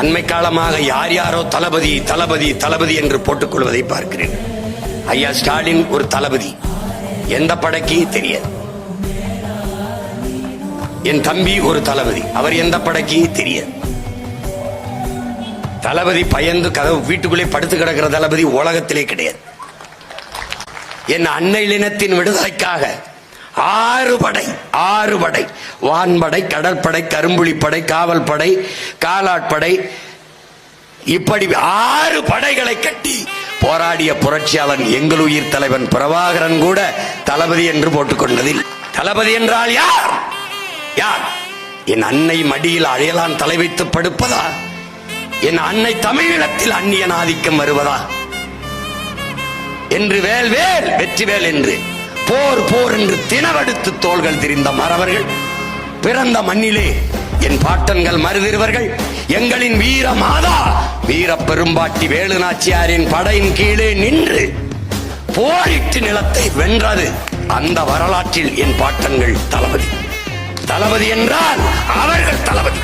அண்மை காலமாக யார் யாரோ தளபதி தளபதி தளபதி என்று போட்டுக் கொள்வதை பார்க்கிறேன். ஐயா ஸ்டாலின் ஒரு தளபதி, எந்த படைக்கு தெரியாது. என் தம்பி ஒரு தளபதி, அவர் எந்த படைக்கு தெரியாது. தளபதி பயந்து கதவு வீட்டுக்குள்ளே படுத்து கிடக்கிற தளபதி உலகத்திலே கிடையாது. என் அன்னையினத்தின் விடுதலைக்காக 6 படை, வான்படை, கடற்படை, கரும்புலிப்படை, காவல் படை, காலாட்படை, இப்படி 6 படைகளை கட்டி போராடிய புரட்சியாளன் எங்கள் உயிர் தலைவன் பிரபாகரன் கூட தளபதி என்று போட்டுக் கொண்டதில். தளபதி என்றால் யார்? யார்? என் அன்னை மடியில் அழையலான் தலை வைத்து படுப்பதா? என் அன்னை தமிழீழத்தில் அந்நியன் ஆதிக்கம் வருவதா என்று வேல் வேல் வெற்றி வேல் என்று போர் போர் என்று தினவெடுத்து தோள்கள் திரிந்த மறவர்கள் பிறந்த மண்ணிலே என் பாட்டன்கள் மருதிருவர்கள் எங்களின் வீர மாதா வீர பெரும்பாட்டி வேலு நாச்சியாரின் படையின் கீழே நின்று போரிட்டு நிலத்தை வென்றது. அந்த வரலாற்றில் என் பாட்டன்கள் தளபதி. தளபதி என்றால் அவர்கள் தளபதி.